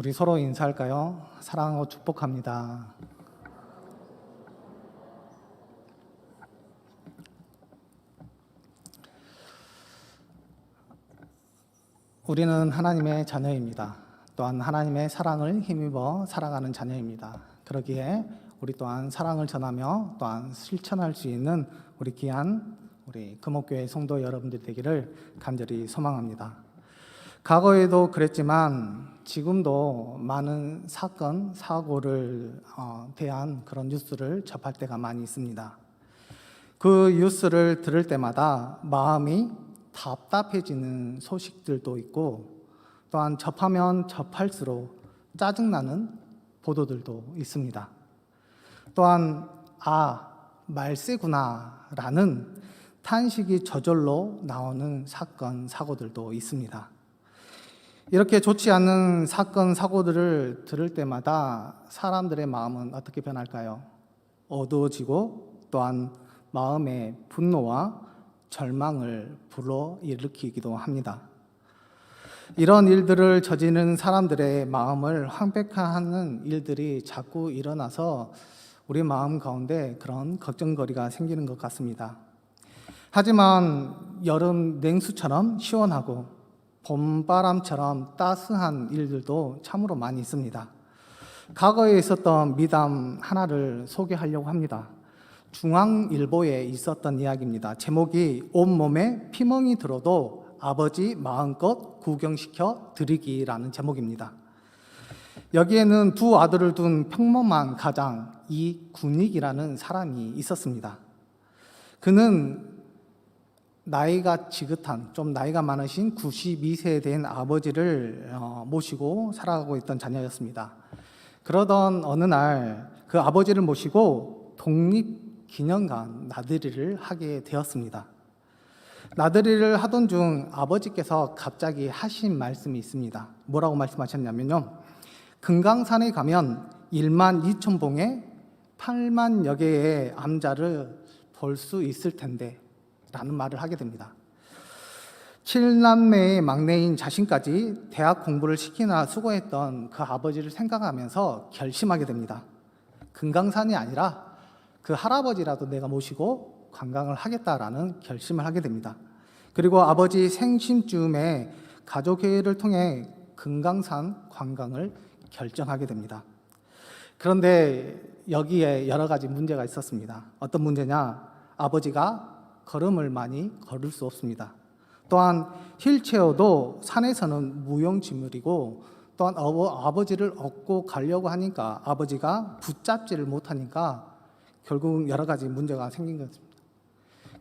우리 서로 인사할까요? 사랑하고 축복합니다. 우리는 하나님의 자녀입니다. 또한 하나님의 사랑을 힘입어 살아가는 자녀입니다. 그러기에 우리 또한 사랑을 전하며 또한 실천할 수 있는 우리 귀한 우리 금옥교회 성도 여러분들 되기를 간절히 소망합니다. 과거에도 그랬지만 지금도 많은 사건, 사고를 대한 그런 뉴스를 접할 때가 많이 있습니다. 그 뉴스를 들을 때마다 마음이 답답해지는 소식들도 있고 또한 접하면 접할수록 짜증나는 보도들도 있습니다. 또한 말세구나 라는 탄식이 저절로 나오는 사건, 사고들도 있습니다. 이렇게 좋지 않은 사건, 사고들을 들을 때마다 사람들의 마음은 어떻게 변할까요? 어두워지고 또한 마음의 분노와 절망을 불러일으키기도 합니다. 이런 일들을 저지르는 사람들의 마음을 황폐화하는 일들이 자꾸 일어나서 우리 마음 가운데 그런 걱정거리가 생기는 것 같습니다. 하지만 여름 냉수처럼 시원하고 봄바람처럼 따스한 일들도 참으로 많이 있습니다. 과거에 있었던 미담 하나를 소개하려고 합니다. 중앙일보에 있었던 이야기입니다. 제목이 온몸에 피멍이 들어도 아버지 마음껏 구경시켜 드리기라는 제목입니다. 여기에는 두 아들을 둔 평범한 가장 이군익이라는 사람이 있었습니다. 그는 나이가 지긋한 좀 나이가 많으신 92세 된 아버지를 모시고 살아가고 있던 자녀였습니다. 그러던 어느 날 그 아버지를 모시고 독립기념관 나들이를 하게 되었습니다. 나들이를 하던 중 아버지께서 갑자기 하신 말씀이 있습니다. 뭐라고 말씀하셨냐면요. 금강산에 가면 1만 2천 봉에 8만여 개의 암자를 볼 수 있을 텐데 라는 말을 하게 됩니다. 7남매의 막내인 자신까지 대학 공부를 시키나 수고했던 그 아버지를 생각하면서 결심하게 됩니다. 금강산이 아니라 그 할아버지라도 내가 모시고 관광을 하겠다라는 결심을 하게 됩니다. 그리고 아버지 생신쯤에 가족회의를 통해 금강산 관광을 결정하게 됩니다. 그런데 여기에 여러 가지 문제가 있었습니다. 어떤 문제냐? 아버지가 걸음을 많이 걸을 수 없습니다. 또한 휠체어도 산에서는 무용지물이고 또한 아버지를 업고 가려고 하니까 아버지가 붙잡지를 못하니까 결국 여러 가지 문제가 생긴 것입니다.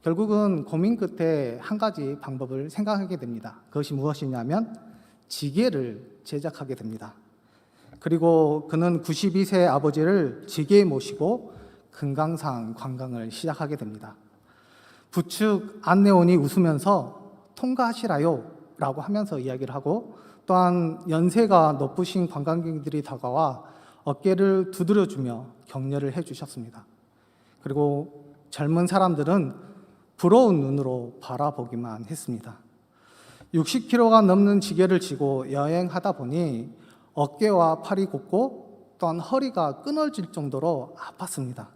결국은 고민 끝에 한 가지 방법을 생각하게 됩니다. 그것이 무엇이냐면 지게를 제작하게 됩니다. 그리고 그는 92세 아버지를 지게에 모시고 금강산 관광을 시작하게 됩니다. 부축 안내원이 웃으면서 통과하시라요 라고 하면서 이야기를 하고 또한 연세가 높으신 관광객들이 다가와 어깨를 두드려주며 격려를 해주셨습니다. 그리고 젊은 사람들은 부러운 눈으로 바라보기만 했습니다. 60kg가 넘는 지게를 지고 여행하다 보니 어깨와 팔이 곱고 또한 허리가 끊어질 정도로 아팠습니다.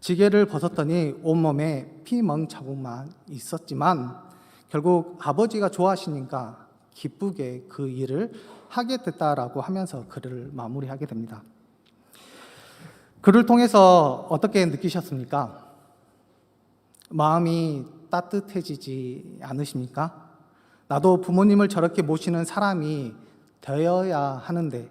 지게를 벗었더니 온몸에 피멍 자국만 있었지만 결국 아버지가 좋아하시니까 기쁘게 그 일을 하게 됐다라고 하면서 글을 마무리하게 됩니다. 글을 통해서 어떻게 느끼셨습니까? 마음이 따뜻해지지 않으십니까? 나도 부모님을 저렇게 모시는 사람이 되어야 하는데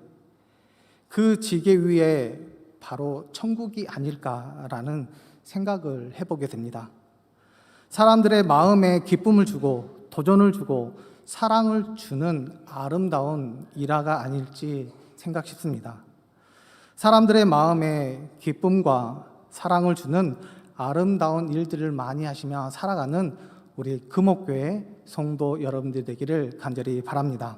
그 지게 위에 바로 천국이 아닐까라는 생각을 해보게 됩니다. 사람들의 마음에 기쁨을 주고 도전을 주고 사랑을 주는 아름다운 일화가 아닐지 생각 싶습니다. 사람들의 마음에 기쁨과 사랑을 주는 아름다운 일들을 많이 하시며 살아가는 우리 금옥교회 성도 여러분들 되기를 간절히 바랍니다.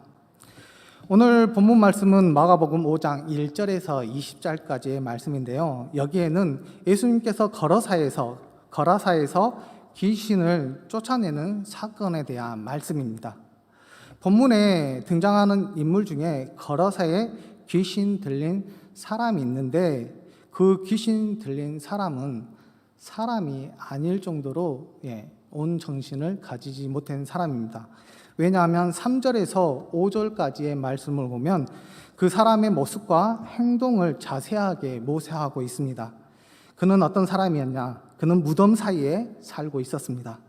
오늘 본문 말씀은 마가복음 5장 1절에서 20절까지의 말씀인데요. 여기에는 예수님께서 거라사에서 귀신을 쫓아내는 사건에 대한 말씀입니다. 본문에 등장하는 인물 중에 거러사에 귀신 들린 사람이 있는데 그 귀신 들린 사람은 사람이 아닐 정도로 온 정신을 가지지 못한 사람입니다. 왜냐하면 3절에서 5절까지의 말씀을 보면 그 사람의 모습과 행동을 자세하게 묘사하고 있습니다. 그는 어떤 사람이었냐? 그는 무덤 사이에 살고 있었습니다.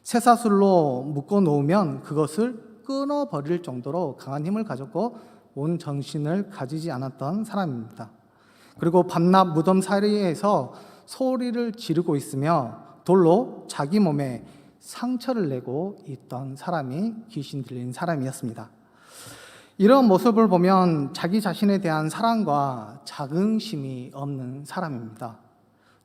쇠사슬로 묶어 놓으면 그것을 끊어버릴 정도로 강한 힘을 가졌고 온 정신을 가지지 않았던 사람입니다. 그리고 밤낮 무덤 사이에서 소리를 지르고 있으며 돌로 자기 몸에 상처를 내고 있던 사람이 귀신 들린 사람이었습니다. 이런 모습을 보면 자기 자신에 대한 사랑과 자긍심이 없는 사람입니다.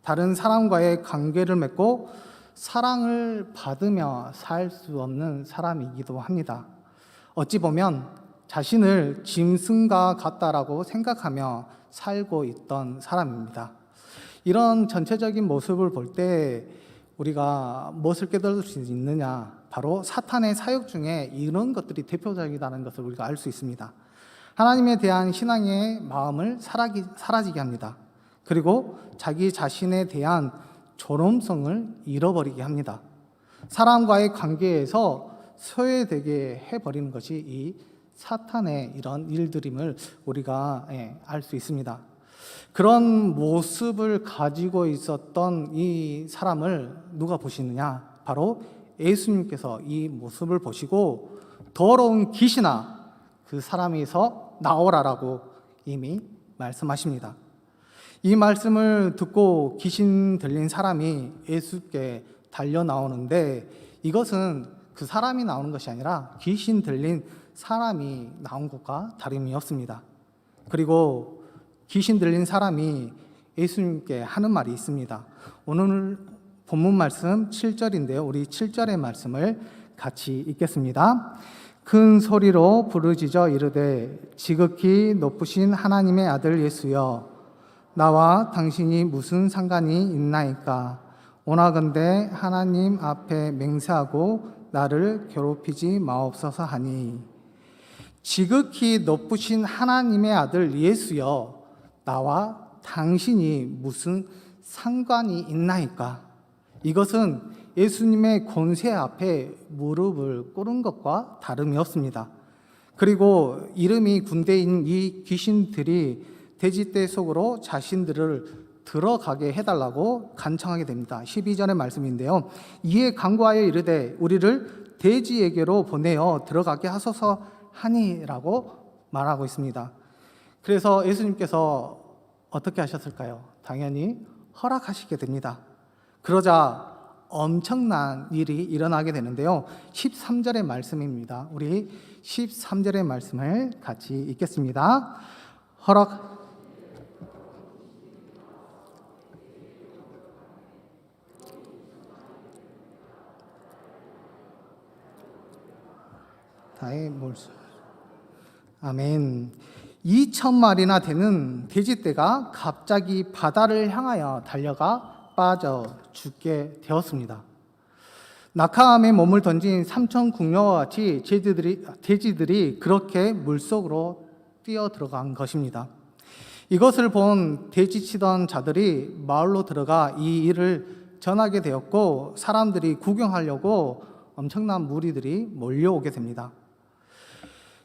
다른 사람과의 관계를 맺고 사랑을 받으며 살 수 없는 사람이기도 합니다. 어찌 보면 자신을 짐승과 같다라고 생각하며 살고 있던 사람입니다. 이런 전체적인 모습을 볼 때 우리가 무엇을 깨달을 수 있느냐? 바로 사탄의 사역 중에 이런 것들이 대표적이라는 것을 우리가 알 수 있습니다. 하나님에 대한 신앙의 마음을 사라지게 합니다. 그리고 자기 자신에 대한 존엄성을 잃어버리게 합니다. 사람과의 관계에서 소외되게 해버리는 것이 이 사탄의 이런 일들임을 우리가 알 수 있습니다. 그런 모습을 가지고 있었던 이 사람을 누가 보시느냐? 바로 예수님께서 이 모습을 보시고 더러운 귀신아 그 사람에서 나오라라고 이미 말씀하십니다. 이 말씀을 듣고 귀신 들린 사람이 예수께 달려 나오는데 이것은 그 사람이 나오는 것이 아니라 귀신 들린 사람이 나온 것과 다름이 없습니다. 그리고 귀신 들린 사람이 예수님께 하는 말이 있습니다. 오늘 본문 말씀 7절인데요. 우리 7절의 말씀을 같이 읽겠습니다. 큰 소리로 부르짖어 이르되 지극히 높으신 하나님의 아들 예수여 나와 당신이 무슨 상관이 있나이까? 오나건대 하나님 앞에 맹세하고 나를 괴롭히지 마옵소서 하니 지극히 높으신 하나님의 아들 예수여 나와 당신이 무슨 상관이 있나이까? 이것은 예수님의 권세 앞에 무릎을 꿇은 것과 다름이 없습니다. 그리고 이름이 군대인 이 귀신들이 돼지떼 속으로 자신들을 들어가게 해달라고 간청하게 됩니다. 12절의 말씀인데요. 이에 간구하여 이르되 우리를 돼지에게로 보내어 들어가게 하소서 하니라고 말하고 있습니다. 그래서 예수님께서 어떻게 하셨을까요? 당연히 허락하시게 됩니다. 그러자 엄청난 일이 일어나게 되는데요. 13절의 말씀입니다. 우리 13절의 말씀을 같이 읽겠습니다. 다의 몰수. 아멘. 2,000마리나 되는 돼지떼가 갑자기 바다를 향하여 달려가 빠져 죽게 되었습니다. 낙하암에 몸을 던진 삼천 궁녀와 같이 돼지들이 그렇게 물속으로 뛰어 들어간 것입니다. 이것을 본 돼지치던 자들이 마을로 들어가 이 일을 전하게 되었고 사람들이 구경하려고 엄청난 무리들이 몰려오게 됩니다.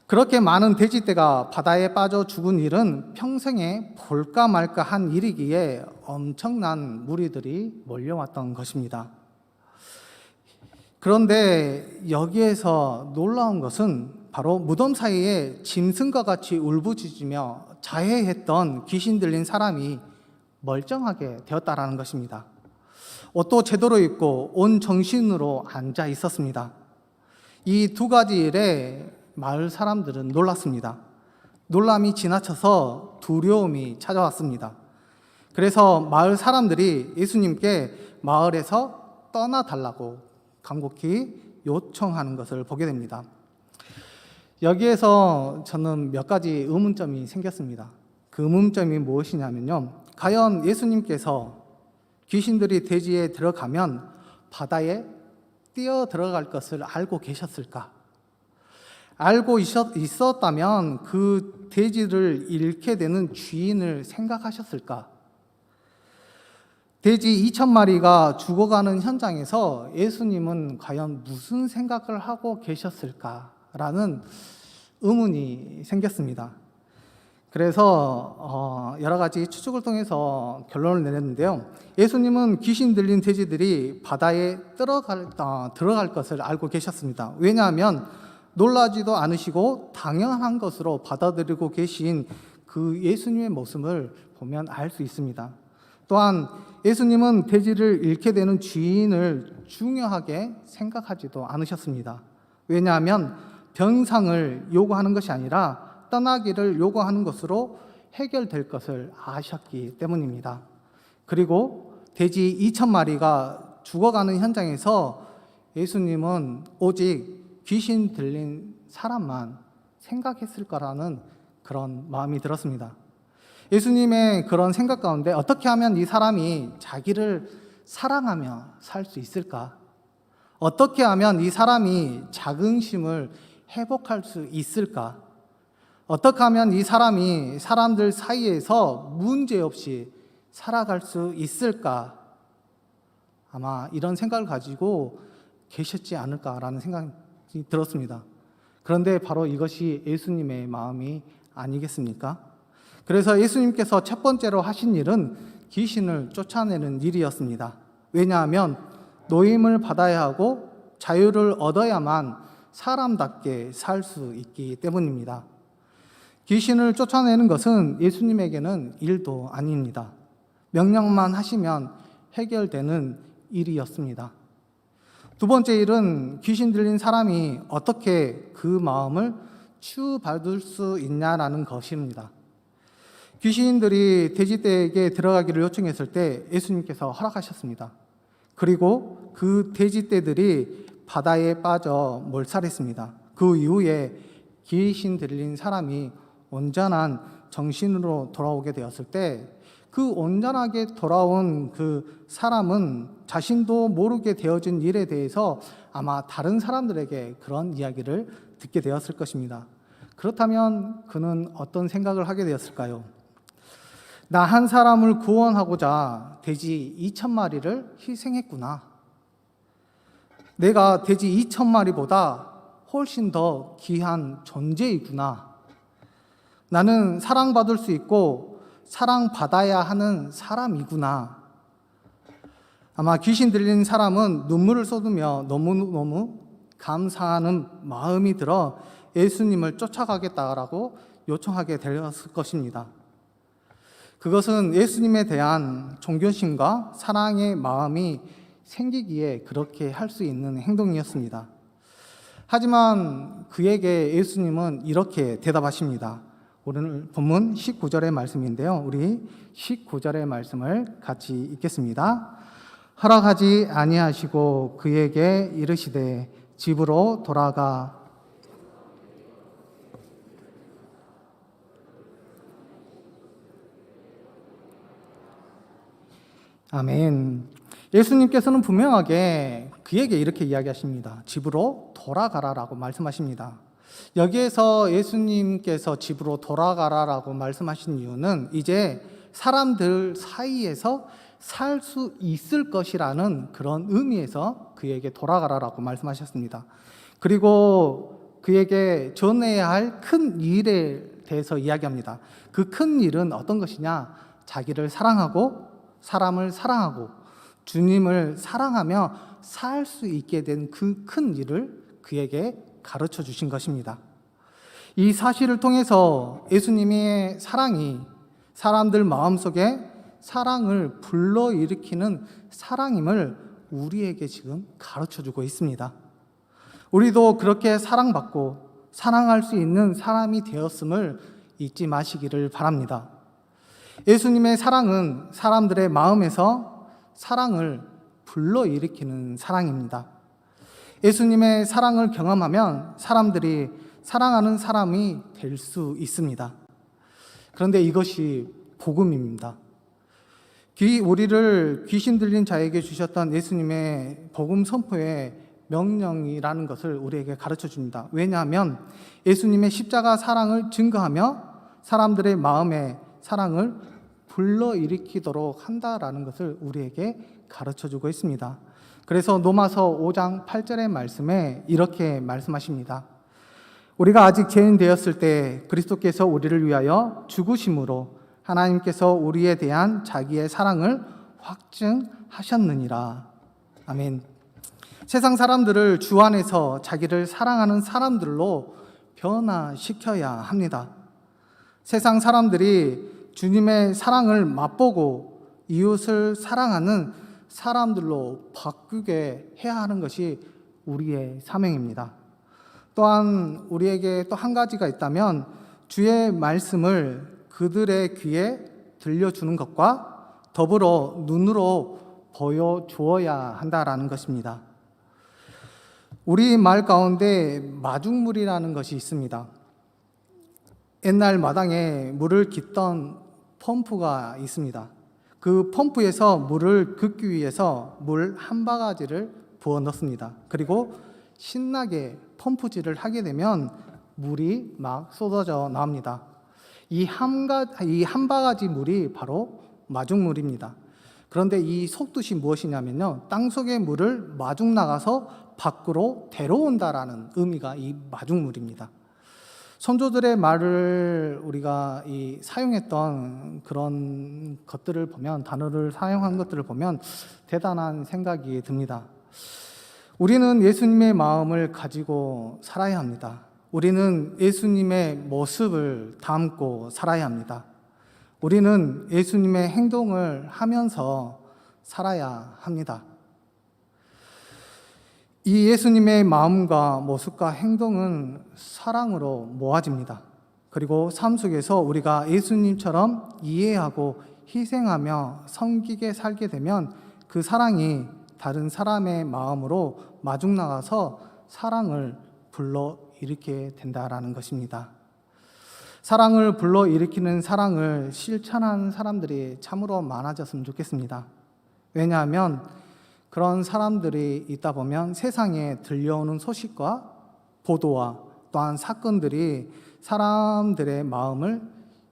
그렇게 많은 돼지떼가 바다에 빠져 죽은 일은 평생에 볼까 말까 한 일이기에 엄청난 무리들이 몰려왔던 것입니다. 그런데 여기에서 놀라운 것은 바로 무덤 사이에 짐승과 같이 울부짖으며 자해했던 귀신 들린 사람이 멀쩡하게 되었다라는 것입니다. 옷도 제대로 입고 온 정신으로 앉아 있었습니다. 이 두 가지 일에 마을 사람들은 놀랐습니다. 놀람이 지나쳐서 두려움이 찾아왔습니다. 그래서 마을 사람들이 예수님께 마을에서 떠나달라고 간곡히 요청하는 것을 보게 됩니다. 여기에서 저는 몇 가지 의문점이 생겼습니다. 그 의문점이 무엇이냐면요. 과연 예수님께서 귀신들이 돼지에 들어가면 바다에 뛰어 들어갈 것을 알고 계셨을까? 알고 있었다면 그 돼지를 잃게 되는 주인을 생각하셨을까? 돼지 2,000마리가 죽어가는 현장에서 예수님은 과연 무슨 생각을 하고 계셨을까라는 의문이 생겼습니다. 그래서 여러 가지 추측을 통해서 결론을 내렸는데요. 예수님은 귀신 들린 돼지들이 바다에 들어갈 것을 알고 계셨습니다. 왜냐하면 놀라지도 않으시고 당연한 것으로 받아들이고 계신 그 예수님의 모습을 보면 알 수 있습니다. 또한 예수님은 돼지를 잃게 되는 주인을 중요하게 생각하지도 않으셨습니다. 왜냐하면 변상을 요구하는 것이 아니라 떠나기를 요구하는 것으로 해결될 것을 아셨기 때문입니다. 그리고 돼지 2,000마리가 죽어가는 현장에서 예수님은 오직 귀신 들린 사람만 생각했을 거라는 그런 마음이 들었습니다. 예수님의 그런 생각 가운데 어떻게 하면 이 사람이 자기를 사랑하며 살 수 있을까? 어떻게 하면 이 사람이 자긍심을 회복할 수 있을까? 어떻게 하면 이 사람이 사람들 사이에서 문제없이 살아갈 수 있을까? 아마 이런 생각을 가지고 계셨지 않을까라는 생각이 들었습니다. 그런데 바로 이것이 예수님의 마음이 아니겠습니까? 그래서 예수님께서 첫 번째로 하신 일은 귀신을 쫓아내는 일이었습니다. 왜냐하면 노임을 받아야 하고 자유를 얻어야만 사람답게 살 수 있기 때문입니다. 귀신을 쫓아내는 것은 예수님에게는 일도 아닙니다. 명령만 하시면 해결되는 일이었습니다. 두 번째 일은 귀신 들린 사람이 어떻게 그 마음을 치유받을 수 있냐라는 것입니다. 귀신들이 돼지떼에게 들어가기를 요청했을 때 예수님께서 허락하셨습니다. 그리고 그 돼지떼들이 바다에 빠져 몰살했습니다. 그 이후에 귀신 들린 사람이 온전한 정신으로 돌아오게 되었을 때 그 온전하게 돌아온 그 사람은 자신도 모르게 되어진 일에 대해서 아마 다른 사람들에게 그런 이야기를 듣게 되었을 것입니다. 그렇다면 그는 어떤 생각을 하게 되었을까요? 나 한 사람을 구원하고자 돼지 2,000마리를 희생했구나. 내가 돼지 2,000마리보다 훨씬 더 귀한 존재이구나. 나는 사랑받을 수 있고 사랑받아야 하는 사람이구나. 아마 귀신 들린 사람은 눈물을 쏟으며 너무너무 감사하는 마음이 들어 예수님을 쫓아가겠다라고 요청하게 되었을 것입니다. 그것은 예수님에 대한 존경심과 사랑의 마음이 생기기에 그렇게 할 수 있는 행동이었습니다. 하지만 그에게 예수님은 이렇게 대답하십니다. 오늘 본문 19절의 말씀인데요. 우리 19절의 말씀을 같이 읽겠습니다. 허락하지 아니하시고 그에게 이르시되 집으로 돌아가. 아멘. 예수님께서는 분명하게 그에게 이렇게 이야기하십니다. 집으로 돌아가라라고 말씀하십니다. 여기에서 예수님께서 집으로 돌아가라라고 말씀하신 이유는 이제 사람들 사이에서 살 수 있을 것이라는 그런 의미에서 그에게 돌아가라라고 말씀하셨습니다. 그리고 그에게 전해야 할 큰 일에 대해서 이야기합니다. 그 큰 일은 어떤 것이냐? 자기를 사랑하고 사람을 사랑하고 주님을 사랑하며 살 수 있게 된 그 큰 일을 그에게 가르쳐 주신 것입니다. 이 사실을 통해서 예수님의 사랑이 사람들 마음속에 사랑을 불러일으키는 사랑임을 우리에게 지금 가르쳐 주고 있습니다. 우리도 그렇게 사랑받고 사랑할 수 있는 사람이 되었음을 잊지 마시기를 바랍니다. 예수님의 사랑은 사람들의 마음에서 사랑을 불러일으키는 사랑입니다. 예수님의 사랑을 경험하면 사람들이 사랑하는 사람이 될 수 있습니다. 그런데 이것이 복음입니다. 우리를 귀신 들린 자에게 주셨던 예수님의 복음 선포의 명령이라는 것을 우리에게 가르쳐 줍니다. 왜냐하면 예수님의 십자가 사랑을 증거하며 사람들의 마음에 사랑을 불러일으키도록 한다라는 것을 우리에게 가르쳐 주고 있습니다. 그래서 로마서 5장 8절의 말씀에 이렇게 말씀하십니다. 우리가 아직 죄인 되었을 때 그리스도께서 우리를 위하여 죽으심으로 하나님께서 우리에 대한 자기의 사랑을 확증하셨느니라. 아멘. 세상 사람들을 주 안에서 자기를 사랑하는 사람들로 변화시켜야 합니다. 세상 사람들이 주님의 사랑을 맛보고 이웃을 사랑하는 사람들로 바꾸게 해야 하는 것이 우리의 사명입니다. 또한 우리에게 또 한 가지가 있다면 주의 말씀을 그들의 귀에 들려주는 것과 더불어 눈으로 보여주어야 한다라는 것입니다. 우리 마을 가운데 마중물이라는 것이 있습니다. 옛날 마당에 물을 깃던 펌프가 있습니다. 그 펌프에서 물을 긋기 위해서 물 한 바가지를 부어 넣습니다. 그리고 신나게 펌프질을 하게 되면 물이 막 쏟아져 나옵니다. 이 한 바가지 물이 바로 마중물입니다. 그런데 이 속뜻이 무엇이냐면요, 땅속의 물을 마중 나가서 밖으로 데려온다라는 의미가 이 마중물입니다. 선조들의 말을 우리가 사용했던 그런 것들을 보면, 단어를 사용한 것들을 보면 대단한 생각이 듭니다. 우리는 예수님의 마음을 가지고 살아야 합니다. 우리는 예수님의 모습을 담고 살아야 합니다. 우리는 예수님의 행동을 하면서 살아야 합니다. 이 예수님의 마음과 모습과 행동은 사랑으로 모아집니다. 그리고 삶 속에서 우리가 예수님처럼 이해하고 희생하며 섬기게 살게 되면 그 사랑이 다른 사람의 마음으로 마중 나가서 사랑을 불러일으키게 된다라는 것입니다. 사랑을 불러일으키는 사랑을 실천하는 사람들이 참으로 많아졌으면 좋겠습니다. 왜냐하면 그런 사람들이 있다 보면 세상에 들려오는 소식과 보도와 또한 사건들이 사람들의 마음을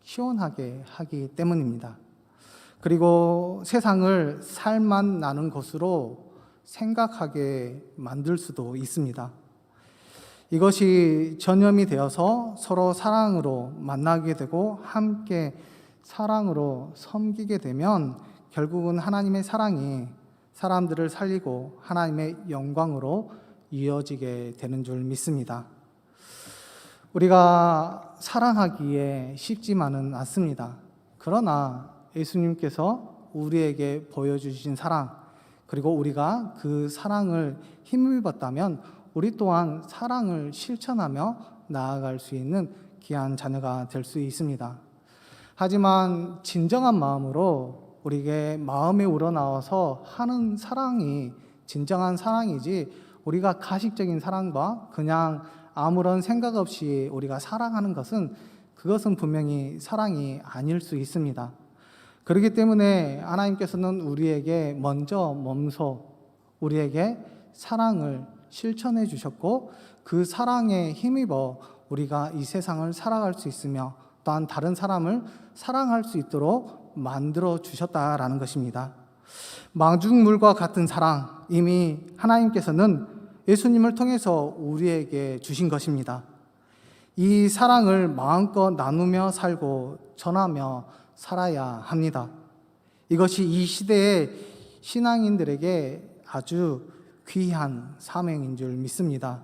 시원하게 하기 때문입니다. 그리고 세상을 살맛 나는 것으로 생각하게 만들 수도 있습니다. 이것이 전염이 되어서 서로 사랑으로 만나게 되고 함께 사랑으로 섬기게 되면 결국은 하나님의 사랑이 사람들을 살리고 하나님의 영광으로 이어지게 되는 줄 믿습니다. 우리가 사랑하기에 쉽지만은 않습니다. 그러나 예수님께서 우리에게 보여주신 사랑, 그리고 우리가 그 사랑을 힘입었다면 우리 또한 사랑을 실천하며 나아갈 수 있는 귀한 자녀가 될 수 있습니다. 하지만 진정한 마음으로 우리에게 마음에 우러나와서 하는 사랑이 진정한 사랑이지, 우리가 가식적인 사랑과 그냥 아무런 생각 없이 우리가 사랑하는 것은 그것은 분명히 사랑이 아닐 수 있습니다. 그렇기 때문에 하나님께서는 우리에게 먼저 몸소 우리에게 사랑을 실천해 주셨고 그 사랑에 힘입어 우리가 이 세상을 살아갈 수 있으며 또한 다른 사람을 사랑할 수 있도록 만들어 주셨다라는 것입니다. 마중물과 같은 사랑, 이미 하나님께서는 예수님을 통해서 우리에게 주신 것입니다. 이 사랑을 마음껏 나누며 살고 전하며 살아야 합니다. 이것이 이 시대의 신앙인들에게 아주 귀한 사명인 줄 믿습니다.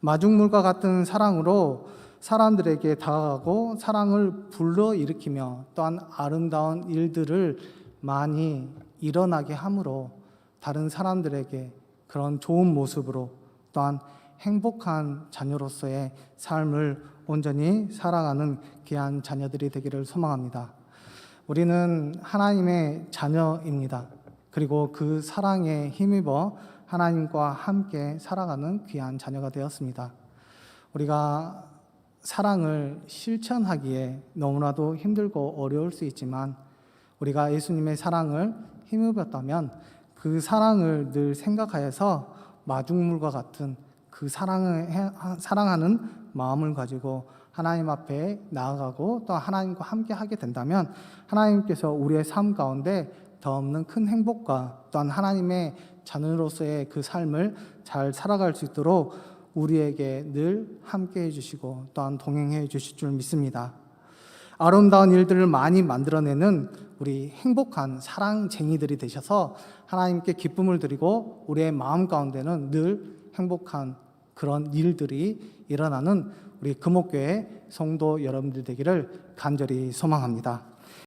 마중물과 같은 사랑으로 사람들에게 다가가고 사랑을 불러일으키며 또한 아름다운 일들을 많이 일어나게 함으로 다른 사람들에게 그런 좋은 모습으로 또한 행복한 자녀로서의 삶을 온전히 살아가는 귀한 자녀들이 되기를 소망합니다. 우리는 하나님의 자녀입니다. 그리고 그 사랑에 힘입어 하나님과 함께 살아가는 귀한 자녀가 되었습니다. 우리가 사랑을 실천하기에 너무나도 힘들고 어려울 수 있지만 우리가 예수님의 사랑을 힘입었다면 그 사랑을 늘 생각하여서 마중물과 같은 그 사랑하는 마음을 가지고 하나님 앞에 나아가고 또 하나님과 함께 하게 된다면 하나님께서 우리의 삶 가운데 더 없는 큰 행복과 또한 하나님의 자녀로서의 그 삶을 잘 살아갈 수 있도록 우리에게 늘 함께 해주시고 또한 동행해 주실 줄 믿습니다. 아름다운 일들을 많이 만들어내는 우리 행복한 사랑쟁이들이 되셔서 하나님께 기쁨을 드리고 우리의 마음 가운데는 늘 행복한 그런 일들이 일어나는 우리 금옥교회 성도 여러분들 되기를 간절히 소망합니다.